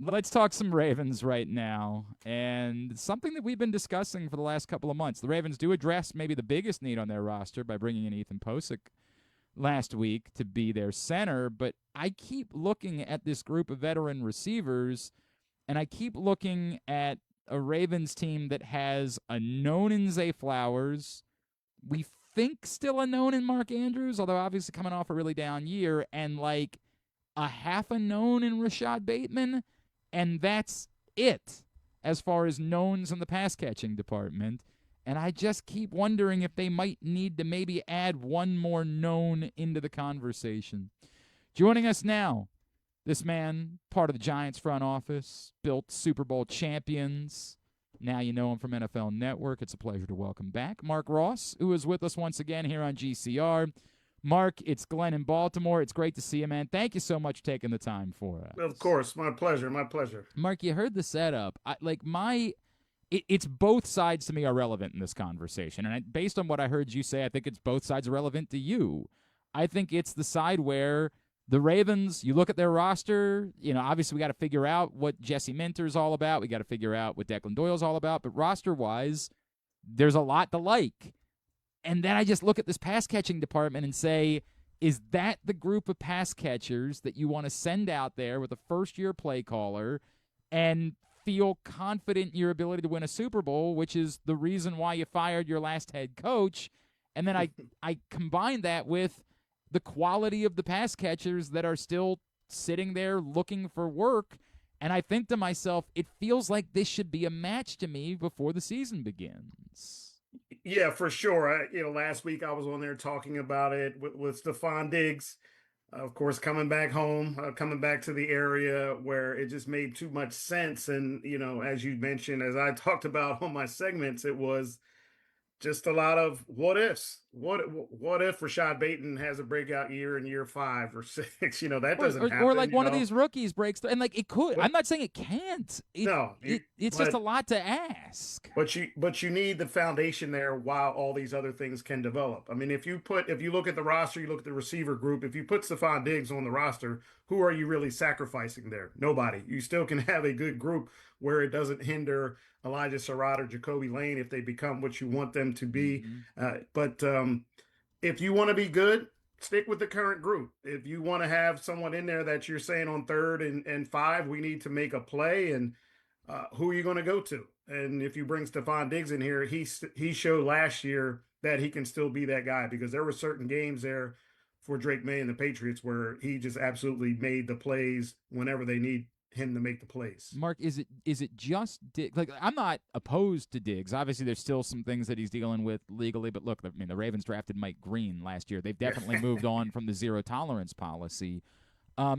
Let's talk some Ravens right now, and something that we've been discussing for the last couple of months. The Ravens do address maybe the biggest need on their roster by bringing in Ethan Posick last week to be their center, but I keep looking at this group of veteran receivers, and I keep looking at a Ravens team that has a known in Zay Flowers. We think still a known in Mark Andrews, although obviously coming off a really down year, and like a half a known in Rashad Bateman, and that's it as far as knowns in the pass catching department. And I just keep wondering if they might need to maybe add one more known into the conversation. Joining us now, this man, part of the Giants front office, built Super Bowl champions. Now you know him from NFL Network. It's a pleasure to welcome back Marc Ross, who is with us once again here on GCR. Marc, it's Glenn in Baltimore. It's great to see you, man. Thank you so much for taking the time for us. Of course, my pleasure, my pleasure. Marc, you heard the setup. It's both sides to me are relevant in this conversation. And based on what I heard you say, I think it's both sides are relevant to you. I think it's the side where the Ravens, you look at their roster, obviously we got to figure out what Jesse Minter's all about. We got to figure out what Declan Doyle's all about. But roster-wise, there's a lot to like. And then I just look at this pass-catching department and say, is that the group of pass catchers that you want to send out there with a first-year play caller and feel confident in your ability to win a Super Bowl, which is the reason why you fired your last head coach? And then I combine that with the quality of the pass catchers that are still sitting there looking for work. And I think to myself, it feels like this should be a match to me before the season begins. Yeah, for sure. Last week I was on there talking about it with Stefon Diggs, of course, coming back home, coming back to the area where it just made too much sense. And, as you mentioned, as I talked about on my segments, it was just a lot of what ifs. What if Rashad Bateman has a breakout year in year 5 or 6? That doesn't happen. Or like one of these rookies breaks through, and like it could. I'm not saying it can't. It's just a lot to ask. But you need the foundation there while all these other things can develop. I mean, if you look at the roster, you look at the receiver group. If you put Stefon Diggs on the roster, who are you really sacrificing there? Nobody. You still can have a good group where it doesn't hinder Elijah Surratt or Jacoby Lane if they become what you want them to be. But if you want to be good, stick with the current group. If you want to have someone in there that you're saying on 3rd and 5, we need to make a play, and who are you going to go to? And if you bring Stefon Diggs in here, he showed last year that he can still be that guy, because there were certain games there for Drake May and the Patriots where he just absolutely made the plays whenever they need him to make the plays. Marc, is it just Diggs? Like, I'm not opposed to Diggs. Obviously, there's still some things that he's dealing with legally. But look, I mean, the Ravens drafted Mike Green last year. They've definitely moved on from the zero tolerance policy.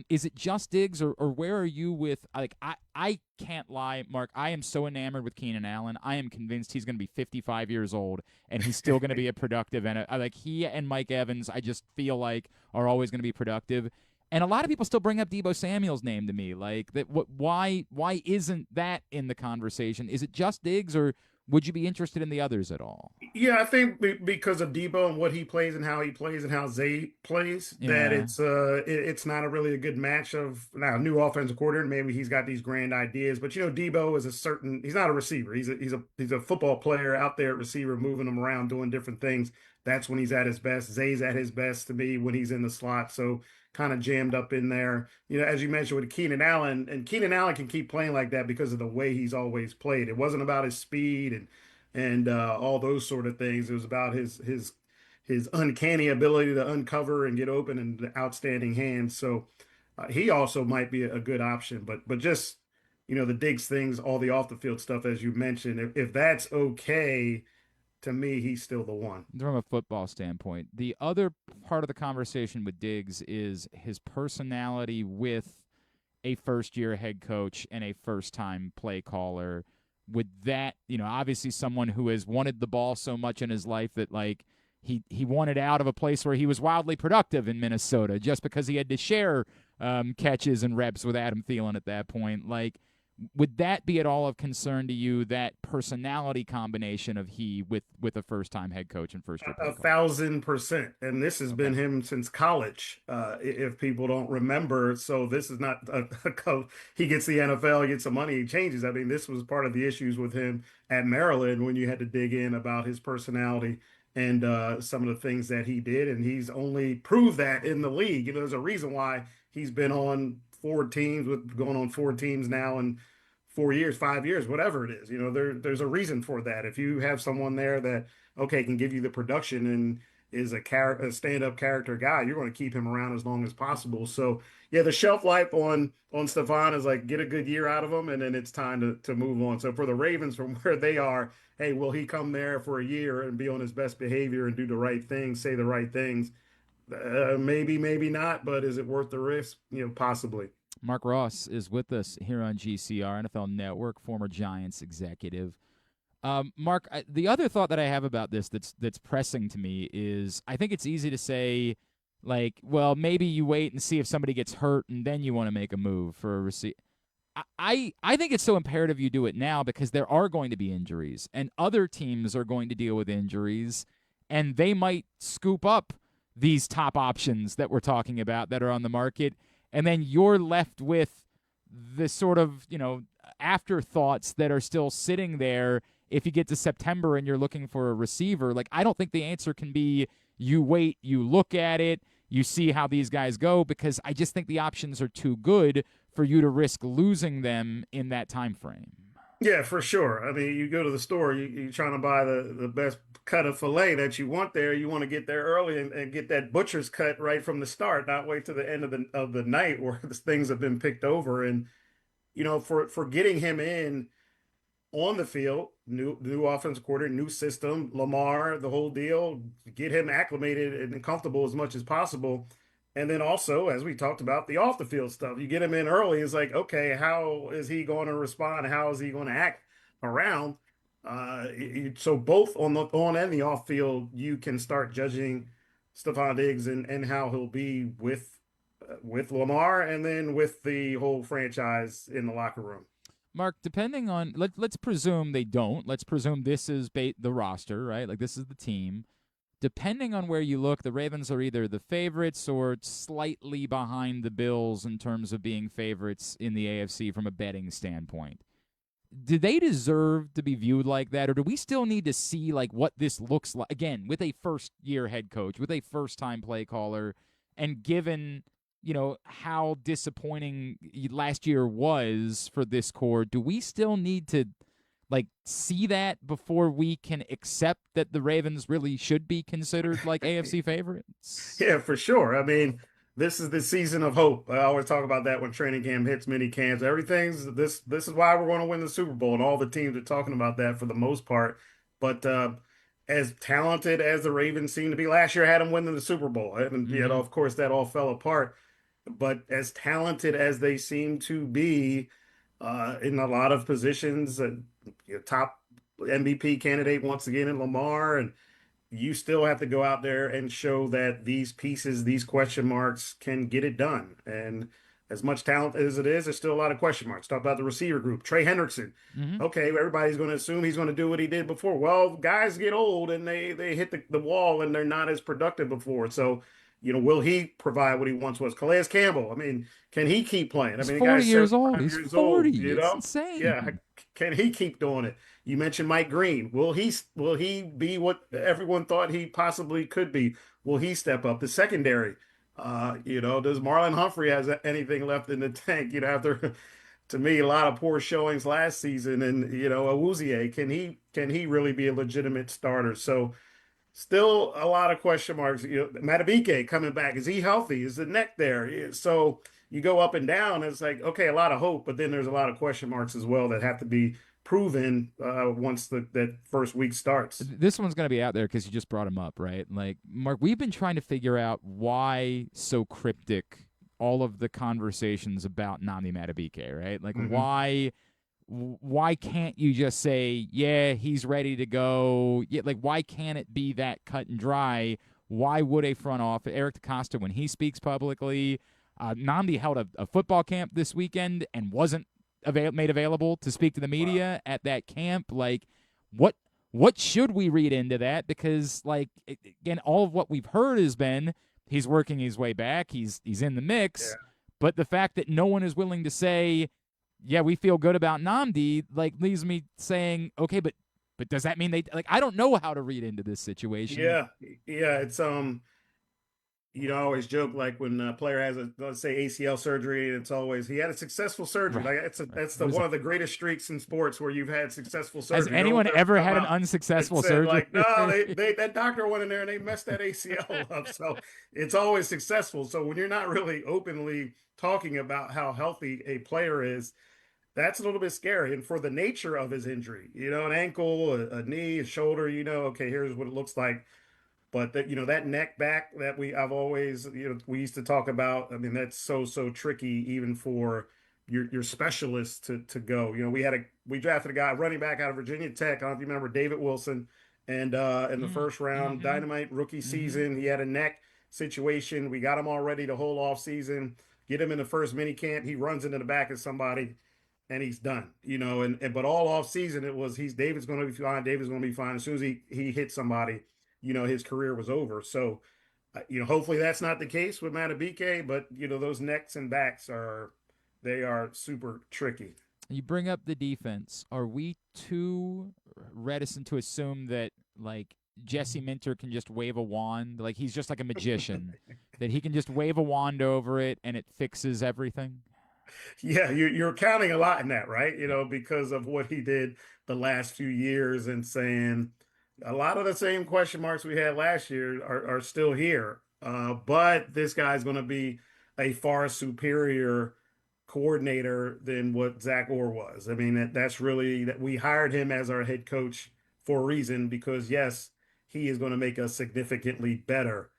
Is it just Diggs, or where are you with, like, I can't lie, Marc, I am so enamored with Keenan Allen. I am convinced he's going to be 55 years old, and he's still going to be a productive, and like he and Mike Evans, I just feel like are always going to be productive. And a lot of people still bring up Deebo Samuel's name to me, like that. Why isn't that in the conversation? Is it just Diggs, or would you be interested in the others at all? Yeah, I think because of Deebo and what he plays and how he plays and how Zay plays, that it's not really a good match of now new offensive coordinator. Maybe he's got these grand ideas, but Deebo is he's not a receiver. He's a football player out there at receiver, moving them around, doing different things. That's when he's at his best. Zay's at his best to me when he's in the slot. So kind of jammed up in there. As you mentioned with Keenan Allen, and Keenan Allen can keep playing like that because of the way he's always played. It wasn't about his speed and all those sort of things. It was about his uncanny ability to uncover and get open and the outstanding hands. So he also might be a good option. But just the Diggs things, all the off the field stuff, as you mentioned, if that's okay, to me, he's still the one. From a football standpoint, the other part of the conversation with Diggs is his personality with a first-year head coach and a first-time play caller. With that, obviously someone who has wanted the ball so much in his life that, like, he wanted out of a place where he was wildly productive in Minnesota just because he had to share catches and reps with Adam Thielen at that point. Like, would that be at all of concern to you, that personality combination of he with a first-time head coach and first-year play A caller? 1,000%. And this has Okay. been him since college, if people don't remember. So this is not he gets the NFL, he gets some money, he changes. I mean, this was part of the issues with him at Maryland when you had to dig in about his personality and some of the things that he did. And he's only proved that in the league. There's a reason why he's been on 4 teams, with going on 4 teams now in 4 years, 5 years, whatever it is. There's a reason for that. If you have someone there that okay can give you the production and is a stand-up character guy, you're going to keep him around as long as possible. So yeah, the shelf life on Stefon is like get a good year out of him, and then it's time to move on. So for the Ravens, from where they are, hey, will he come there for a year and be on his best behavior and do the right things, say the right things? Maybe, maybe not, but is it worth the risk? Possibly. Marc Ross is with us here on GCR, NFL Network, former Giants executive. Marc, the other thought that I have about this that's pressing to me is I think it's easy to say, like, well, maybe you wait and see if somebody gets hurt and then you want to make a move for a receiver. I think it's so imperative you do it now because there are going to be injuries and other teams are going to deal with injuries and they might scoop up these top options that we're talking about that are on the market, and then you're left with the sort of, afterthoughts that are still sitting there if you get to September and you're looking for a receiver. Like, I don't think the answer can be you wait, you look at it, you see how these guys go, because I just think the options are too good for you to risk losing them in that time frame. Yeah, for sure. I mean, you go to the store, you're trying to buy the best cut of filet that you want there. You want to get there early and get that butcher's cut right from the start, not wait to the end of the night where the things have been picked over. And for getting him in on the field, new offensive coordinator, new system, Lamar, the whole deal, get him acclimated and comfortable as much as possible. And then also, as we talked about, the off the field stuff. You get him in early, it's like, okay, how is he going to respond? How is he going to act around? So both on the on and the off field, you can start judging Stefon Diggs and how he'll be with Lamar and then with the whole franchise in the locker room. Marc, depending on let's presume they don't. Let's presume this is the roster, right? Like this is the team. Depending on where you look, the Ravens are either the favorites or slightly behind the Bills in terms of being favorites in the AFC from a betting standpoint. Do they deserve to be viewed like that, or do we still need to see like what this looks like again with a first-year head coach, with a first-time play caller, and given how disappointing last year was for this core? Do we still need to see that before we can accept that the Ravens really should be considered like AFC favorites? Yeah, for sure. I mean, this is the season of hope. I always talk about that when training camp hits, mini camps. Everything's this is why we're going to win the Super Bowl, and all the teams are talking about that for the most part. But as talented as the Ravens seem to be, last year had them winning the Super Bowl, and Mm-hmm. of course that all fell apart. But as talented as they seem to be in a lot of positions, top MVP candidate once again in Lamar, and you still have to go out there and show that these pieces, these question marks can get it done. And as much talent as it is, there's still a lot of question marks. Talk about the receiver group. Trey Hendrickson. Mm-hmm. Okay, everybody's going to assume he's going to do what he did before. Well, guys get old and they hit the wall and they're not as productive before. So, will he provide what he once was? Calais Campbell. I mean, can he keep playing? I He's mean, the 40 guy's years old. 75 He's years old, 40. It's Yeah, insane. can he keep doing it? You mentioned Mike Green. Will he be what everyone thought he possibly could be? Will he step up? The secondary, does Marlon Humphrey has anything left in the tank? After to me a lot of poor showings last season, and Awuzie, can he really be a legitimate starter? So still a lot of question marks. Matabike coming back, is he healthy? Is the neck there? So you go up and down. It's like okay, a lot of hope, but then there's a lot of question marks as well that have to be proven once that first week starts. This one's going to be out there because you just brought him up, right? Like, Marc, we've been trying to figure out why so cryptic all of the conversations about Nami Matabike, right? Like, Hmm. why can't you just say, yeah, he's ready to go? Yeah, like, why can't it be that cut and dry? Why would a front office, Eric DeCosta, when he speaks publicly, Namdi held a football camp this weekend and wasn't made available to speak to the media at that camp. Like, what should we read into that? Because, like, again, all of what we've heard has been he's working his way back. He's in the mix. Yeah. But the fact that no one is willing to say, yeah, we feel good about Nnamdi, like, leaves me saying, okay, but does that mean they, like, I don't know how to read into this situation. Yeah. Yeah. It's I always joke like when a player has let's say ACL surgery, and it's always he had a successful surgery. Right. Like that's one of the greatest streaks in sports where you've had successful surgery. Has anyone ever had an unsuccessful surgery? Like, no, they that doctor went in there and they messed that ACL up. So it's always successful. So when you're not really openly talking about how healthy a player is, that's a little bit scary. And for the nature of his injury, an ankle, a knee, a shoulder, okay, here's what it looks like. But that that neck back that I've always we used to talk about. I mean, that's so tricky even for your specialists to go. We drafted a guy running back out of Virginia Tech. I don't know if you remember David Wilson, and in the first round, dynamite rookie season, he had a neck situation. We got him all ready the whole off season. Get him in the first mini camp. He runs into the back of somebody, and he's done. But all off season it was David's going to be fine. David's going to be fine. As soon as he hit somebody, his career was over. So, hopefully that's not the case with Matabike, but those necks and backs are super tricky. You bring up the defense. Are we too reticent to assume that, like, Jesse Minter can just wave a wand, like he's just like a magician, that he can just wave a wand over it and it fixes everything? Yeah, you're counting a lot in that, right? Because of what he did the last few years, and saying a lot of the same question marks we had last year are still here. But this guy's going to be a far superior coordinator than what Zach Orr was. I mean, that's really that we hired him as our head coach for a reason, because yes, he is going to make us significantly better.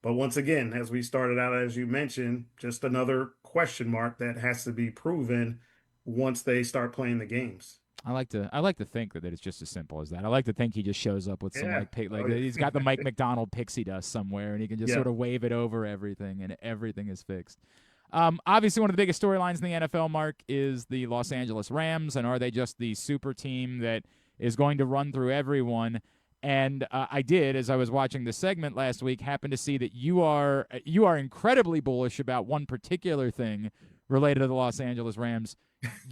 But once again, as we started out, as you mentioned, just another question mark that has to be proven once they start playing the games. I like to think that it's just as simple as that. I like to think he just shows up with some he's got the Mike McDonald pixie dust somewhere, and he can just sort of wave it over everything, and everything is fixed. Obviously, one of the biggest storylines in the NFL, Mark, is the Los Angeles Rams, and are they just the super team that is going to run through everyone? And I did, as I was watching the segment last week, happen to see that you are incredibly bullish about one particular thing related to the Los Angeles Rams.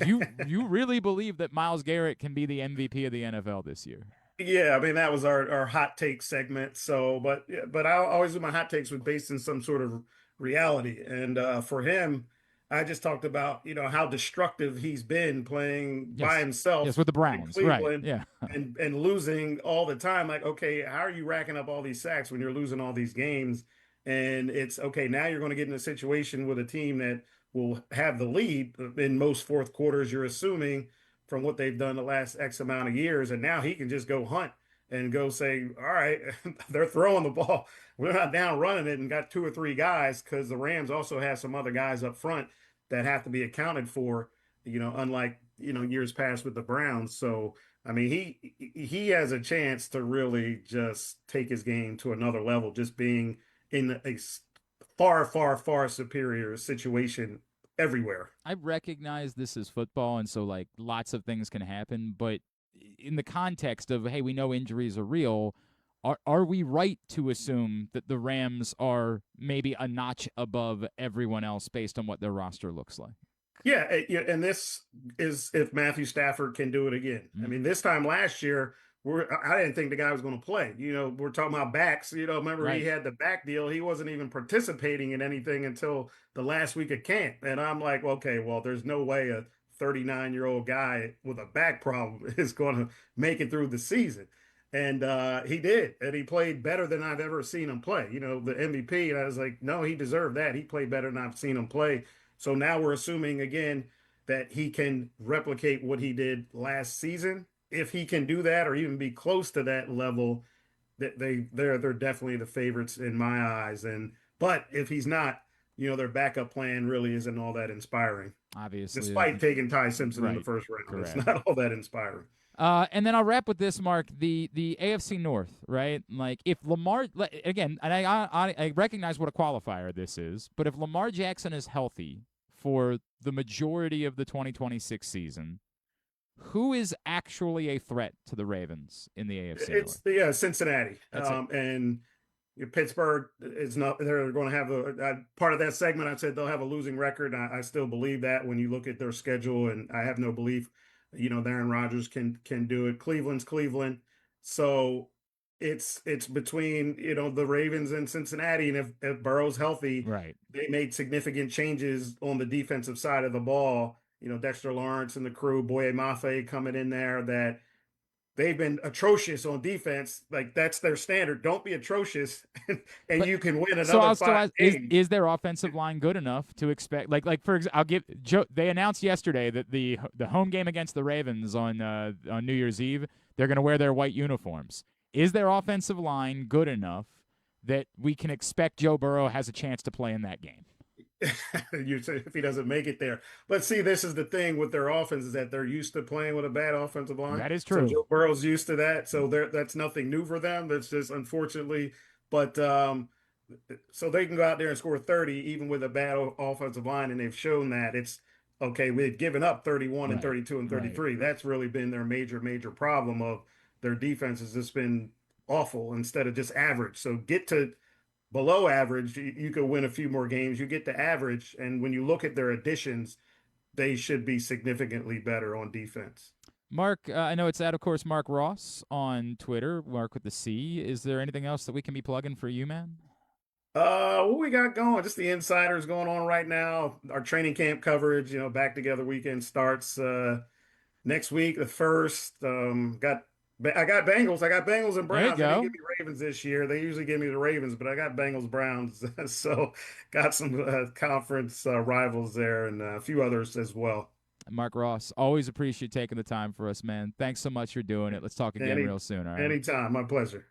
You really believe that Myles Garrett can be the MVP of the NFL this year? Yeah, I mean that was our hot take segment. So, but I always do my hot takes with based in some sort of reality. And for him, I just talked about how destructive he's been playing by himself. Yes, with the Browns, right? Yeah, and losing all the time. Like, okay, how are you racking up all these sacks when you're losing all these games? And it's okay. Now you're going to get in a situation with a team that will have the lead in most fourth quarters. You're assuming from what they've done the last X amount of years, and now he can just go hunt and go say, all right, they're throwing the ball. We're not down running it and got two or three guys, because the Rams also have some other guys up front that have to be accounted for, unlike, years past with the Browns. So, I mean, he has a chance to really just take his game to another level, just being in a far, far, far superior situation everywhere. I recognize this is football, and so, like, lots of things can happen, but in the context of, hey, we know injuries are real, are we right to assume that the Rams are maybe a notch above everyone else based on what their roster looks like? Yeah, and this is if Matthew Stafford can do it again. I mean, this time last year, I didn't think the guy was going to play. We're talking about backs. Remember he had the back deal. He wasn't even participating in anything until the last week of camp. And I'm like, okay, well, there's no way a 39-year-old guy with a back problem is going to make it through the season. And he did. And he played better than I've ever seen him play. The MVP. And I was like, no, he deserved that. He played better than I've seen him play. So now we're assuming again that he can replicate what he did last season. If he can do that or even be close to that level, they're definitely the favorites in my eyes. But if he's not, their backup plan really isn't all that inspiring. Obviously, despite taking Ty Simpson in the first round, Correct. It's not all that inspiring. And then I'll wrap with this, Mark. The AFC North, right? Like, if Lamar, again, and I recognize what a qualifier this is, but if Lamar Jackson is healthy for the majority of the 2026 season, who is actually a threat to the Ravens in the AFC North? It's Cincinnati, That's it. and Pittsburgh is not. They're going to have part of that segment. I said they'll have a losing record. I still believe that when you look at their schedule, and I have no belief, Aaron Rodgers can do it. Cleveland's Cleveland, so it's between the Ravens and Cincinnati, and if Burrow's healthy, Right. they made significant changes on the defensive side of the ball. Dexter Lawrence and the crew, Boye Mafe coming in there that they've been atrocious on defense. Like that's their standard. Don't be atrocious, and But you can win so another I'll still five ask: games. is their offensive line good enough to expect? For example, I'll give Joe. They announced yesterday that the home game against the Ravens on New Year's Eve, they're going to wear their white uniforms. Is their offensive line good enough that we can expect Joe Burrow has a chance to play in that game? You say if he doesn't make it there. But see, this is the thing with their offense is that they're used to playing with a bad offensive line. That is So true. Joe Burrow's used to that. So that's nothing new for them. That's just unfortunately, but so they can go out there and score 30 even with a bad offensive line, and they've shown that it's okay. We've given up 31 and Right. 32 and Right. 33. That's really been their major problem of their defense has just been awful instead of just average. So get to below average, you could win a few more games. You get to average, and when you look at their additions, they should be significantly better on defense. Marc, I know it's of course, Marc Ross on Twitter, Marc with the C. Is there anything else that we can be plugging for you, man? What we got going? Just the insiders going on right now. Our training camp coverage, back together weekend starts next week, the first. I got Bengals. I got Bengals and There you Browns. They didn't go. give me Ravens this year. They usually give me the Ravens, but I got Bengals Browns. So got some conference rivals there and a few others as well. Marc Ross, always appreciate taking the time for us, man. Thanks so much for doing it. Let's talk again Any real soon, all right? anytime, my pleasure.